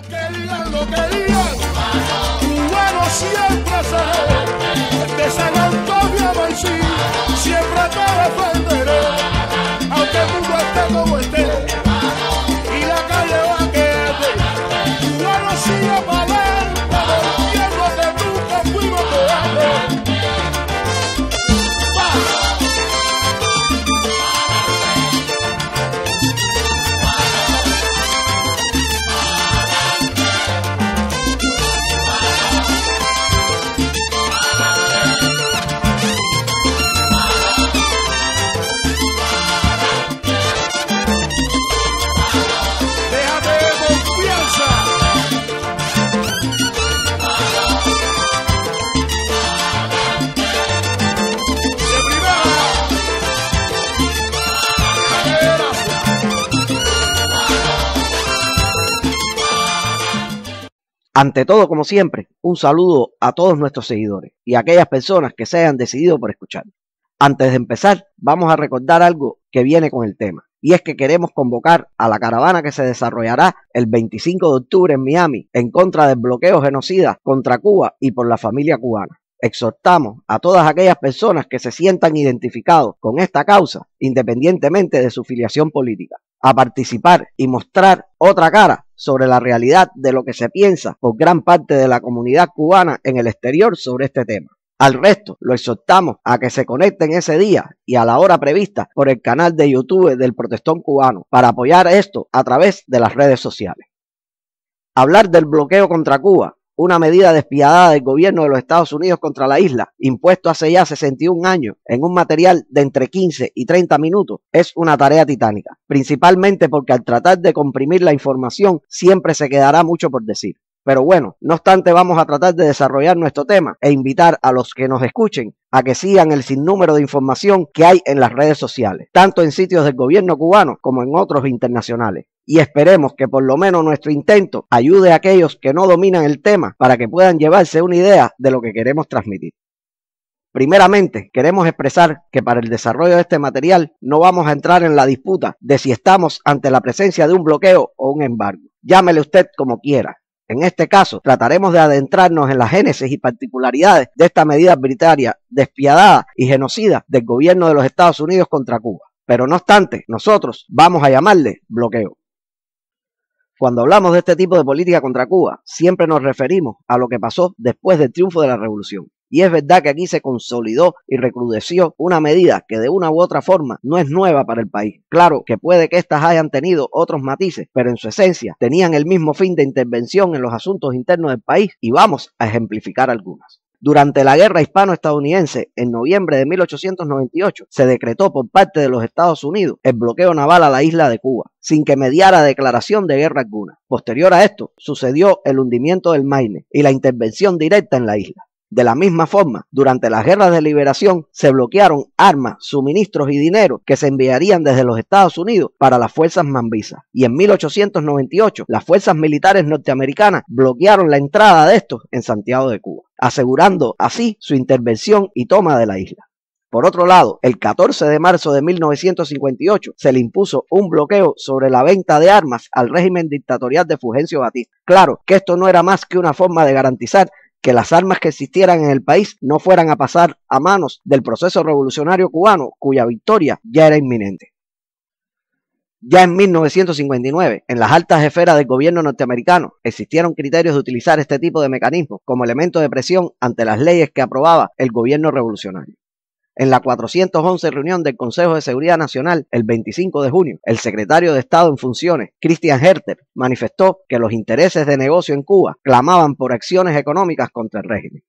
Lo que digan, cubano siempre seré, de San Antonio a Mansí, siempre te defenderé, aunque el mundo esté como esté, y la calle va a quedar, cubano sigue para adelante, entiendo que nunca fuimos cobardes. Ante todo, como siempre, un saludo a todos nuestros seguidores y a aquellas personas que se hayan decidido por escuchar. Antes de empezar, vamos a recordar algo que viene con el tema, y es que queremos convocar a la caravana que se desarrollará el 25 de octubre en Miami en contra del bloqueo genocida contra Cuba y por la familia cubana. Exhortamos a todas aquellas personas que se sientan identificados con esta causa, independientemente de su filiación política, a participar y mostrar otra cara sobre la realidad de lo que se piensa por gran parte de la comunidad cubana en el exterior sobre este tema. Al resto, lo exhortamos a que se conecten ese día y a la hora prevista por el canal de YouTube del Protestón Cubano para apoyar esto a través de las redes sociales. Hablar del bloqueo contra Cuba, una medida despiadada del gobierno de los Estados Unidos contra la isla, impuesto hace ya 61 años en un material de entre 15 y 30 minutos, es una tarea titánica, principalmente porque al tratar de comprimir la información siempre se quedará mucho por decir. Pero bueno, no obstante, vamos a tratar de desarrollar nuestro tema e invitar a los que nos escuchen a que sigan el sinnúmero de información que hay en las redes sociales, tanto en sitios del gobierno cubano como en otros internacionales. Y esperemos que por lo menos nuestro intento ayude a aquellos que no dominan el tema para que puedan llevarse una idea de lo que queremos transmitir. Primeramente, queremos expresar que para el desarrollo de este material no vamos a entrar en la disputa de si estamos ante la presencia de un bloqueo o un embargo. Llámele usted como quiera. En este caso, trataremos de adentrarnos en la génesis y particularidades de esta medida arbitraria, despiadada y genocida del gobierno de los Estados Unidos contra Cuba. Pero no obstante, nosotros vamos a llamarle bloqueo. Cuando hablamos de este tipo de política contra Cuba, siempre nos referimos a lo que pasó después del triunfo de la revolución. Y es verdad que aquí se consolidó y recrudeció una medida que de una u otra forma no es nueva para el país. Claro que puede que éstas hayan tenido otros matices, pero en su esencia tenían el mismo fin de intervención en los asuntos internos del país y vamos a ejemplificar algunas. Durante la guerra hispano-estadounidense, en noviembre de 1898, se decretó por parte de los Estados Unidos el bloqueo naval a la isla de Cuba, sin que mediara declaración de guerra alguna. Posterior a esto, sucedió el hundimiento del Maine y la intervención directa en la isla. De la misma forma, durante las guerras de liberación se bloquearon armas, suministros y dinero que se enviarían desde los Estados Unidos para las fuerzas mambisas. Y en 1898, las fuerzas militares norteamericanas bloquearon la entrada de estos en Santiago de Cuba, asegurando así su intervención y toma de la isla. Por otro lado, el 14 de marzo de 1958 se le impuso un bloqueo sobre la venta de armas al régimen dictatorial de Fulgencio Batista. Claro que esto no era más que una forma de garantizar que las armas que existieran en el país no fueran a pasar a manos del proceso revolucionario cubano, cuya victoria ya era inminente. Ya en 1959, en las altas esferas del gobierno norteamericano, existieron criterios de utilizar este tipo de mecanismos como elemento de presión ante las leyes que aprobaba el gobierno revolucionario. En la 411 reunión del Consejo de Seguridad Nacional, el 25 de junio, el secretario de Estado en funciones, Christian Herter, manifestó que los intereses de negocio en Cuba clamaban por acciones económicas contra el régimen.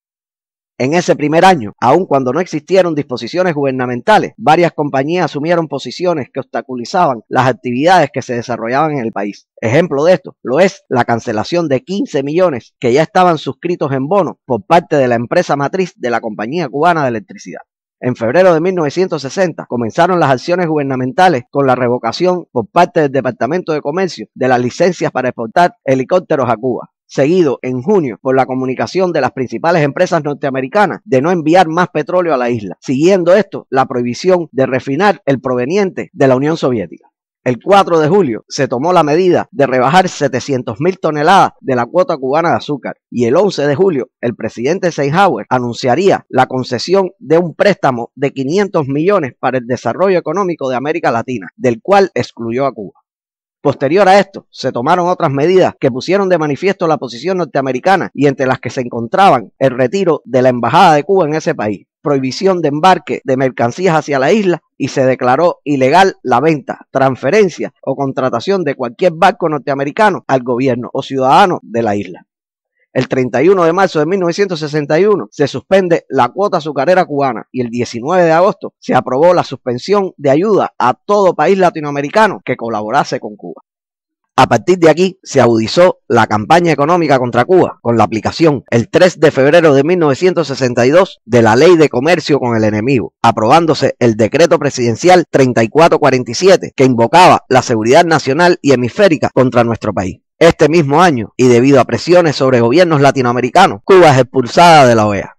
En ese primer año, aun cuando no existieron disposiciones gubernamentales, varias compañías asumieron posiciones que obstaculizaban las actividades que se desarrollaban en el país. Ejemplo de esto lo es la cancelación de 15 millones que ya estaban suscritos en bonos por parte de la empresa matriz de la Compañía Cubana de Electricidad. En febrero de 1960 comenzaron las acciones gubernamentales con la revocación por parte del Departamento de Comercio de las licencias para exportar helicópteros a Cuba, seguido en junio por la comunicación de las principales empresas norteamericanas de no enviar más petróleo a la isla, siguiendo esto la prohibición de refinar el proveniente de la Unión Soviética. El 4 de julio se tomó la medida de rebajar 700.000 toneladas de la cuota cubana de azúcar y el 11 de julio el presidente Eisenhower anunciaría la concesión de un préstamo de 500 millones para el desarrollo económico de América Latina, del cual excluyó a Cuba. Posterior a esto, se tomaron otras medidas que pusieron de manifiesto la posición norteamericana y entre las que se encontraban el retiro de la embajada de Cuba en ese país, prohibición de embarque de mercancías hacia la isla y se declaró ilegal la venta, transferencia o contratación de cualquier barco norteamericano al gobierno o ciudadano de la isla. El 31 de marzo de 1961 se suspende la cuota azucarera cubana y el 19 de agosto se aprobó la suspensión de ayuda a todo país latinoamericano que colaborase con Cuba. A partir de aquí se agudizó la campaña económica contra Cuba con la aplicación el 3 de febrero de 1962 de la Ley de Comercio con el Enemigo, aprobándose el decreto presidencial 3447 que invocaba la seguridad nacional y hemisférica contra nuestro país. Este mismo año, y debido a presiones sobre gobiernos latinoamericanos, Cuba es expulsada de la OEA.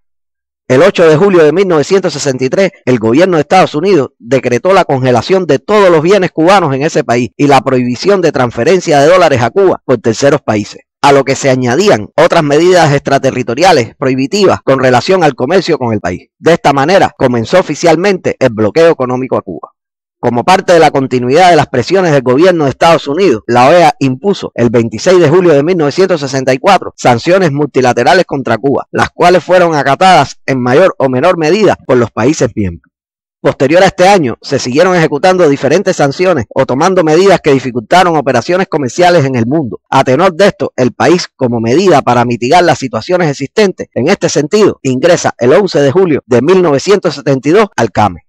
El 8 de julio de 1963, el gobierno de Estados Unidos decretó la congelación de todos los bienes cubanos en ese país y la prohibición de transferencia de dólares a Cuba por terceros países, a lo que se añadían otras medidas extraterritoriales prohibitivas con relación al comercio con el país. De esta manera, comenzó oficialmente el bloqueo económico a Cuba. Como parte de la continuidad de las presiones del gobierno de Estados Unidos, la OEA impuso el 26 de julio de 1964 sanciones multilaterales contra Cuba, las cuales fueron acatadas en mayor o menor medida por los países miembros. Posterior a este año, se siguieron ejecutando diferentes sanciones o tomando medidas que dificultaron operaciones comerciales en el mundo. A tenor de esto, el país, como medida para mitigar las situaciones existentes en este sentido, ingresa el 11 de julio de 1972 al CAME.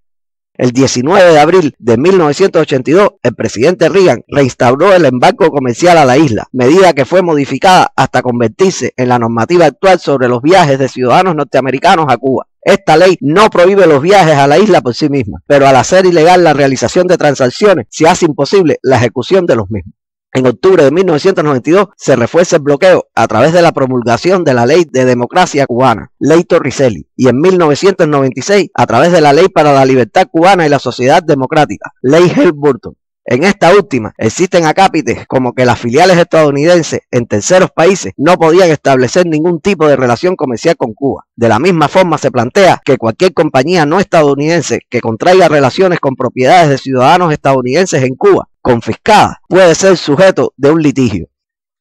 El 19 de abril de 1982, el presidente Reagan reinstauró el embargo comercial a la isla, medida que fue modificada hasta convertirse en la normativa actual sobre los viajes de ciudadanos norteamericanos a Cuba. Esta ley no prohíbe los viajes a la isla por sí misma, pero al hacer ilegal la realización de transacciones, se hace imposible la ejecución de los mismos. En octubre de 1992 se refuerza el bloqueo a través de la promulgación de la Ley de Democracia Cubana, Ley Torricelli, y en 1996 a través de la Ley para la Libertad Cubana y la Sociedad Democrática, Ley Helms-Burton. En esta última existen acápites como que las filiales estadounidenses en terceros países no podían establecer ningún tipo de relación comercial con Cuba. De la misma forma se plantea que cualquier compañía no estadounidense que contraiga relaciones con propiedades de ciudadanos estadounidenses en Cuba, confiscadas, puede ser sujeto de un litigio.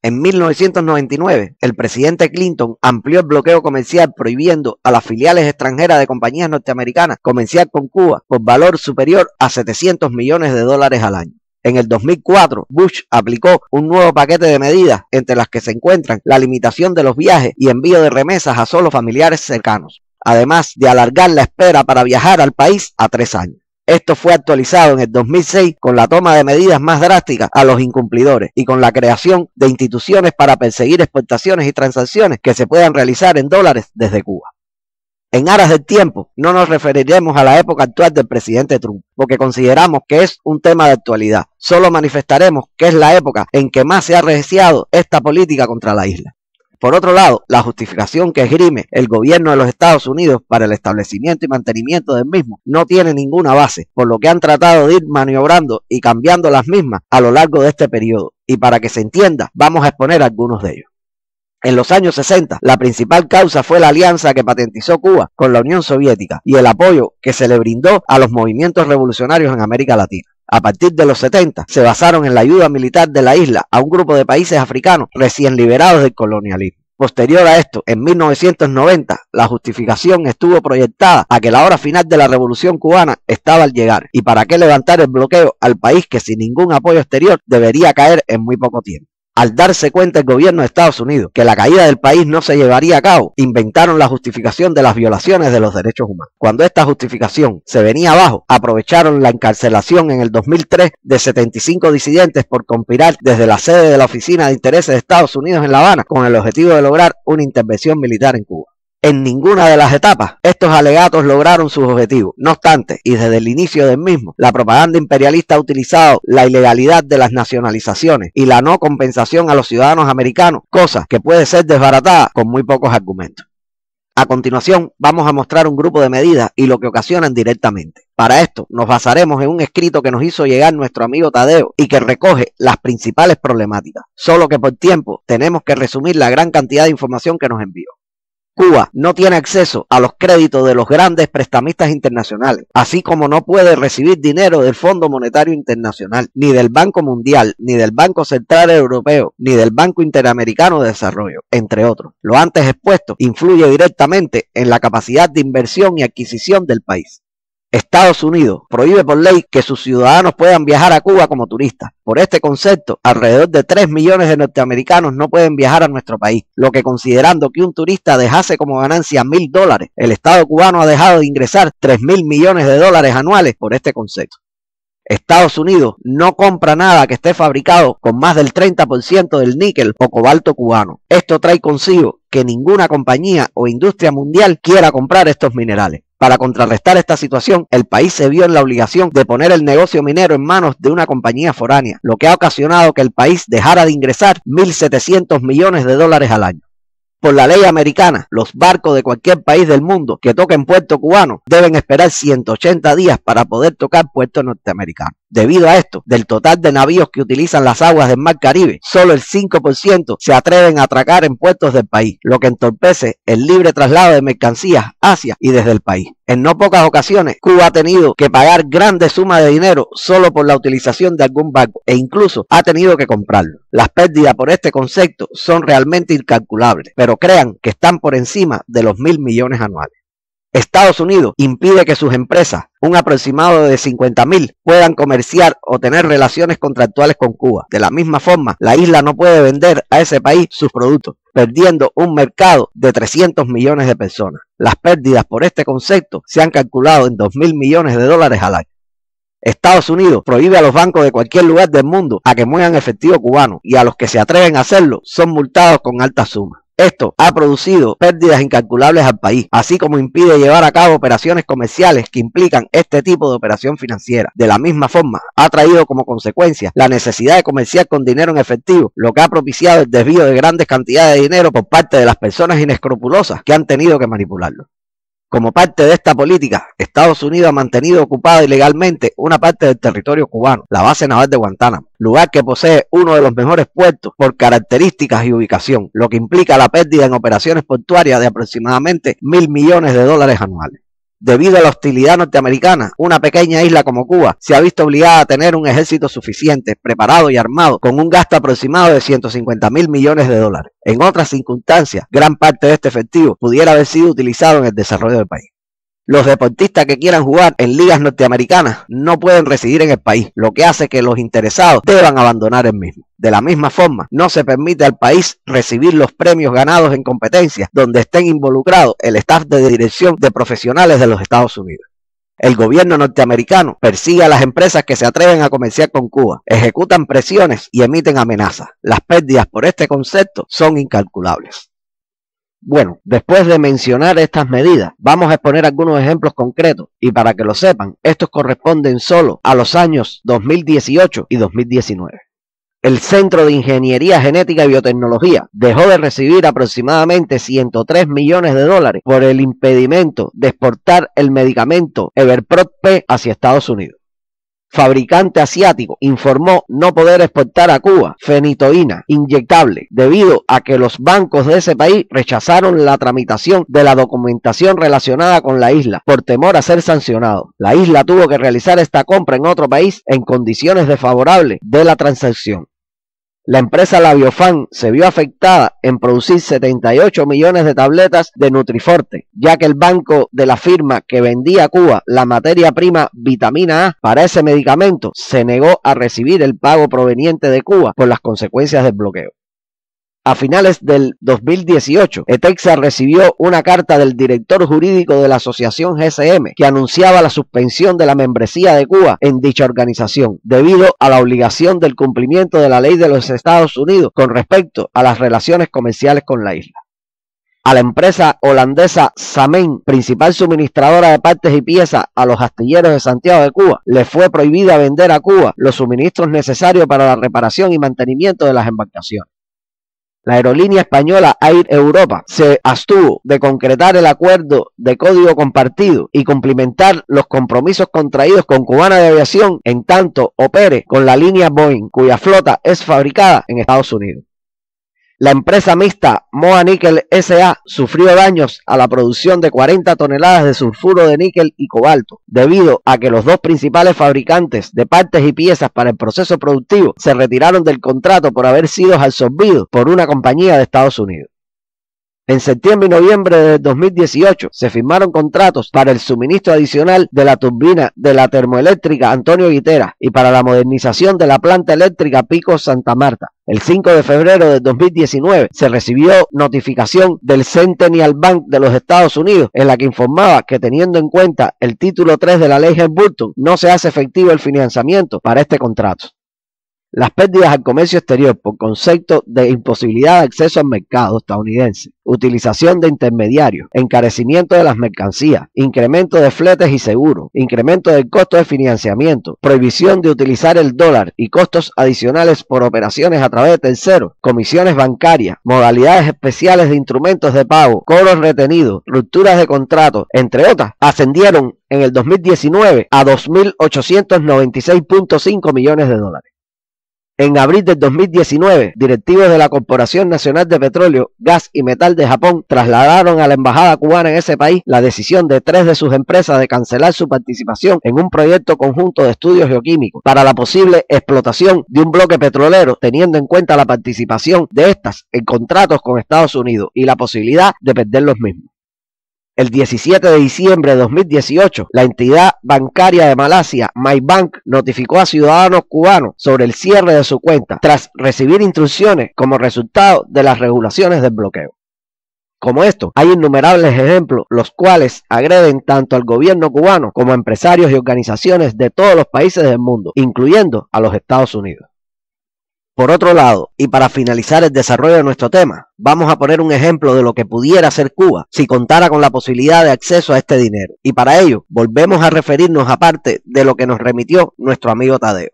En 1999, el presidente Clinton amplió el bloqueo comercial prohibiendo a las filiales extranjeras de compañías norteamericanas comerciar con Cuba por valor superior a $700 millones al año. En el 2004, Bush aplicó un nuevo paquete de medidas, entre las que se encuentran la limitación de los viajes y envío de remesas a solo familiares cercanos, además de alargar la espera para viajar al país a 3 años. Esto fue actualizado en el 2006 con la toma de medidas más drásticas a los incumplidores y con la creación de instituciones para perseguir exportaciones y transacciones que se puedan realizar en dólares desde Cuba. En aras del tiempo, no nos referiremos a la época actual del presidente Trump, porque consideramos que es un tema de actualidad. Solo manifestaremos que es la época en que más se ha registrado esta política contra la isla. Por otro lado, la justificación que esgrime el gobierno de los Estados Unidos para el establecimiento y mantenimiento del mismo no tiene ninguna base, por lo que han tratado de ir maniobrando y cambiando las mismas a lo largo de este periodo. Y para que se entienda, vamos a exponer algunos de ellos. En los años 60, la principal causa fue la alianza que patentizó Cuba con la Unión Soviética y el apoyo que se le brindó a los movimientos revolucionarios en América Latina. A partir de los 70, se basaron en la ayuda militar de la isla a un grupo de países africanos recién liberados del colonialismo. Posterior a esto, en 1990, la justificación estuvo proyectada a que la hora final de la Revolución Cubana estaba al llegar, y para qué levantar el bloqueo al país que sin ningún apoyo exterior debería caer en muy poco tiempo. Al darse cuenta el gobierno de Estados Unidos que la caída del país no se llevaría a cabo, inventaron la justificación de las violaciones de los derechos humanos. Cuando esta justificación se venía abajo, aprovecharon la encarcelación en el 2003 de 75 disidentes por conspirar desde la sede de la Oficina de Intereses de Estados Unidos en La Habana con el objetivo de lograr una intervención militar en Cuba. En ninguna de las etapas, estos alegatos lograron sus objetivos. No obstante, y desde el inicio del mismo, la propaganda imperialista ha utilizado la ilegalidad de las nacionalizaciones y la no compensación a los ciudadanos americanos, cosa que puede ser desbaratada con muy pocos argumentos. A continuación, vamos a mostrar un grupo de medidas y lo que ocasionan directamente. Para esto, nos basaremos en un escrito que nos hizo llegar nuestro amigo Tadeo y que recoge las principales problemáticas. Solo que por tiempo tenemos que resumir la gran cantidad de información que nos envió. Cuba no tiene acceso a los créditos de los grandes prestamistas internacionales, así como no puede recibir dinero del Fondo Monetario Internacional, ni del Banco Mundial, ni del Banco Central Europeo, ni del Banco Interamericano de Desarrollo, entre otros. Lo antes expuesto influye directamente en la capacidad de inversión y adquisición del país. Estados Unidos prohíbe por ley que sus ciudadanos puedan viajar a Cuba como turistas. Por este concepto, alrededor de 3 millones de norteamericanos no pueden viajar a nuestro país, lo que considerando que un turista dejase como ganancia $1.000, el Estado cubano ha dejado de ingresar 3.000 millones de dólares anuales por este concepto. Estados Unidos no compra nada que esté fabricado con más del 30% del níquel o cobalto cubano. Esto trae consigo que ninguna compañía o industria mundial quiera comprar estos minerales. Para contrarrestar esta situación, el país se vio en la obligación de poner el negocio minero en manos de una compañía foránea, lo que ha ocasionado que el país dejara de ingresar 1.700 millones de dólares al año. Por la ley americana, los barcos de cualquier país del mundo que toquen puerto cubano deben esperar 180 días para poder tocar puerto norteamericano. Debido a esto, del total de navíos que utilizan las aguas del Mar Caribe, solo el 5% se atreven a atracar en puertos del país, lo que entorpece el libre traslado de mercancías hacia y desde el país. En no pocas ocasiones, Cuba ha tenido que pagar grandes sumas de dinero solo por la utilización de algún barco e incluso ha tenido que comprarlo. Las pérdidas por este concepto son realmente incalculables, pero crean que están por encima de los 1.000 millones anuales. Estados Unidos impide que sus empresas, un aproximado de 50.000, puedan comerciar o tener relaciones contractuales con Cuba. De la misma forma, la isla no puede vender a ese país sus productos, perdiendo un mercado de 300 millones de personas. Las pérdidas por este concepto se han calculado en 2.000 millones de dólares al año. Estados Unidos prohíbe a los bancos de cualquier lugar del mundo a que muevan efectivo cubano y a los que se atreven a hacerlo son multados con altas sumas. Esto ha producido pérdidas incalculables al país, así como impide llevar a cabo operaciones comerciales que implican este tipo de operación financiera. De la misma forma, ha traído como consecuencia la necesidad de comerciar con dinero en efectivo, lo que ha propiciado el desvío de grandes cantidades de dinero por parte de las personas inescrupulosas que han tenido que manipularlo. Como parte de esta política, Estados Unidos ha mantenido ocupada ilegalmente una parte del territorio cubano, la base naval de Guantánamo, lugar que posee uno de los mejores puertos por características y ubicación, lo que implica la pérdida en operaciones portuarias de aproximadamente 1.000 millones de dólares anuales. Debido a la hostilidad norteamericana, una pequeña isla como Cuba se ha visto obligada a tener un ejército suficiente, preparado y armado, con un gasto aproximado de 150.000 millones de dólares. En otras circunstancias, gran parte de este efectivo pudiera haber sido utilizado en el desarrollo del país. Los deportistas que quieran jugar en ligas norteamericanas no pueden residir en el país, lo que hace que los interesados deban abandonar el mismo. De la misma forma, no se permite al país recibir los premios ganados en competencias donde estén involucrados el staff de dirección de profesionales de los Estados Unidos. El gobierno norteamericano persigue a las empresas que se atreven a comerciar con Cuba, ejecutan presiones y emiten amenazas. Las pérdidas por este concepto son incalculables. Bueno, después de mencionar estas medidas, vamos a exponer algunos ejemplos concretos y para que lo sepan, estos corresponden solo a los años 2018 y 2019. El Centro de Ingeniería Genética y Biotecnología dejó de recibir aproximadamente 103 millones de dólares por el impedimento de exportar el medicamento Everprot P hacia Estados Unidos. Fabricante asiático informó no poder exportar a Cuba fenitoína inyectable debido a que los bancos de ese país rechazaron la tramitación de la documentación relacionada con la isla por temor a ser sancionado. La isla tuvo que realizar esta compra en otro país en condiciones desfavorables de la transacción. La empresa Labiofan se vio afectada en producir 78 millones de tabletas de Nutriforte, ya que el banco de la firma que vendía a Cuba la materia prima vitamina A para ese medicamento se negó a recibir el pago proveniente de Cuba por las consecuencias del bloqueo. A finales del 2018, ETEXA recibió una carta del director jurídico de la asociación GSM que anunciaba la suspensión de la membresía de Cuba en dicha organización debido a la obligación del cumplimiento de la ley de los Estados Unidos con respecto a las relaciones comerciales con la isla. A la empresa holandesa Samen, principal suministradora de partes y piezas a los astilleros de Santiago de Cuba, le fue prohibida vender a Cuba los suministros necesarios para la reparación y mantenimiento de las embarcaciones. La aerolínea española Air Europa se abstuvo de concretar el acuerdo de código compartido y cumplimentar los compromisos contraídos con Cubana de Aviación en tanto opere con la línea Boeing, cuya flota es fabricada en Estados Unidos. La empresa mixta Moa Nickel S.A. sufrió daños a la producción de 40 toneladas de sulfuro de níquel y cobalto, debido a que los dos principales fabricantes de partes y piezas para el proceso productivo se retiraron del contrato por haber sido absorbidos por una compañía de Estados Unidos. En septiembre y noviembre de 2018 se firmaron contratos para el suministro adicional de la turbina de la termoeléctrica Antonio Guiteras y para la modernización de la planta eléctrica Pico Santa Marta. El 5 de febrero de 2019 se recibió notificación del Centennial Bank de los Estados Unidos en la que informaba que teniendo en cuenta el título 3 de la ley Helms-Burton no se hace efectivo el financiamiento para este contrato. Las pérdidas al comercio exterior por concepto de imposibilidad de acceso al mercado estadounidense, utilización de intermediarios, encarecimiento de las mercancías, incremento de fletes y seguros, incremento del costo de financiamiento, prohibición de utilizar el dólar y costos adicionales por operaciones a través de terceros, comisiones bancarias, modalidades especiales de instrumentos de pago, cobros retenidos, rupturas de contratos, entre otras, ascendieron en el 2019 a 2.896.5 millones de dólares. En abril del 2019, directivos de la Corporación Nacional de Petróleo, Gas y Metal de Japón trasladaron a la embajada cubana en ese país la decisión de 3 de sus empresas de cancelar su participación en un proyecto conjunto de estudios geoquímicos para la posible explotación de un bloque petrolero, teniendo en cuenta la participación de estas en contratos con Estados Unidos y la posibilidad de perder los mismos. El 17 de diciembre de 2018, la entidad bancaria de Malasia, MyBank, notificó a ciudadanos cubanos sobre el cierre de su cuenta tras recibir instrucciones como resultado de las regulaciones del bloqueo. Como esto, hay innumerables ejemplos, los cuales agreden tanto al gobierno cubano como a empresarios y organizaciones de todos los países del mundo, incluyendo a los Estados Unidos. Por otro lado, y para finalizar el desarrollo de nuestro tema, vamos a poner un ejemplo de lo que pudiera hacer Cuba si contara con la posibilidad de acceso a este dinero. Y para ello, volvemos a referirnos a parte de lo que nos remitió nuestro amigo Tadeo.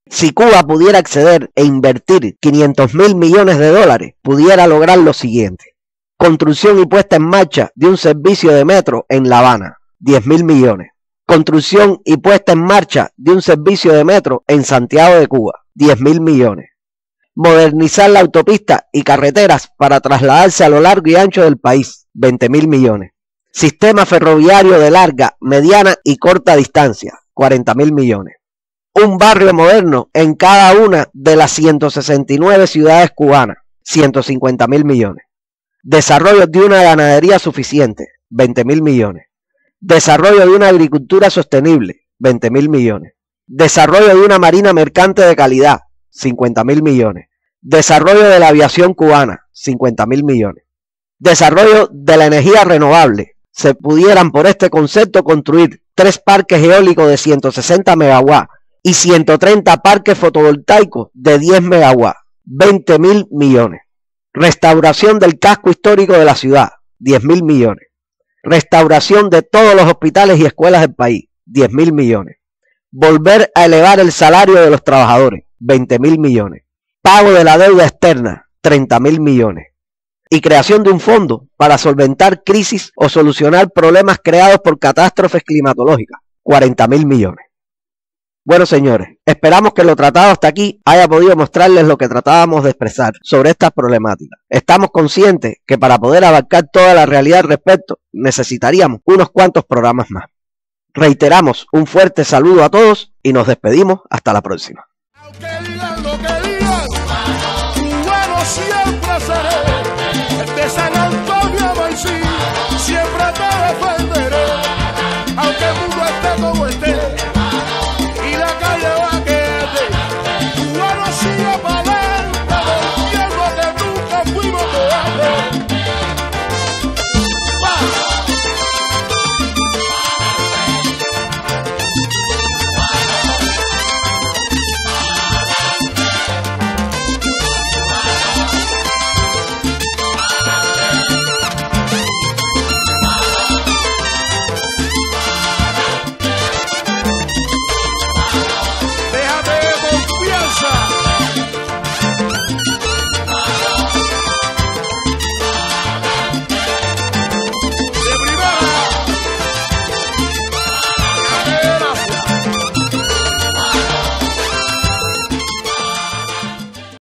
Si Cuba pudiera acceder e invertir 500.000 millones de dólares, pudiera lograr lo siguiente. Construcción y puesta en marcha de un servicio de metro en La Habana, 10.000 millones. Construcción y puesta en marcha de un servicio de metro en Santiago de Cuba, 10.000 millones. Modernizar la autopista y carreteras para trasladarse a lo largo y ancho del país, 20.000 millones. Sistema ferroviario de larga, mediana y corta distancia, 40.000 millones. Un barrio moderno en cada una de las 169 ciudades cubanas, 150.000 millones. Desarrollo de una ganadería suficiente, 20.000 millones. Desarrollo de una agricultura sostenible, 20.000 millones. Desarrollo de una marina mercante de calidad, 50.000 millones. Desarrollo de la aviación cubana, 50.000 millones. Desarrollo de la energía renovable. Se pudieran por este concepto construir 3 parques eólicos de 160 megawatts y 130 parques fotovoltaicos de 10 megawatts, 20.000 millones. Restauración del casco histórico de la ciudad, 10.000 millones. Restauración de todos los hospitales y escuelas del país, 10.000 millones. Volver a elevar el salario de los trabajadores, 20.000 millones. Pago de la deuda externa, 30.000 millones. Y creación de un fondo para solventar crisis o solucionar problemas creados por catástrofes climatológicas, 40.000 millones. Bueno, señores, esperamos que lo tratado hasta aquí haya podido mostrarles lo que tratábamos de expresar sobre estas problemáticas. Estamos conscientes que para poder abarcar toda la realidad al respecto necesitaríamos unos cuantos programas más. Reiteramos un fuerte saludo a todos y nos despedimos hasta la próxima.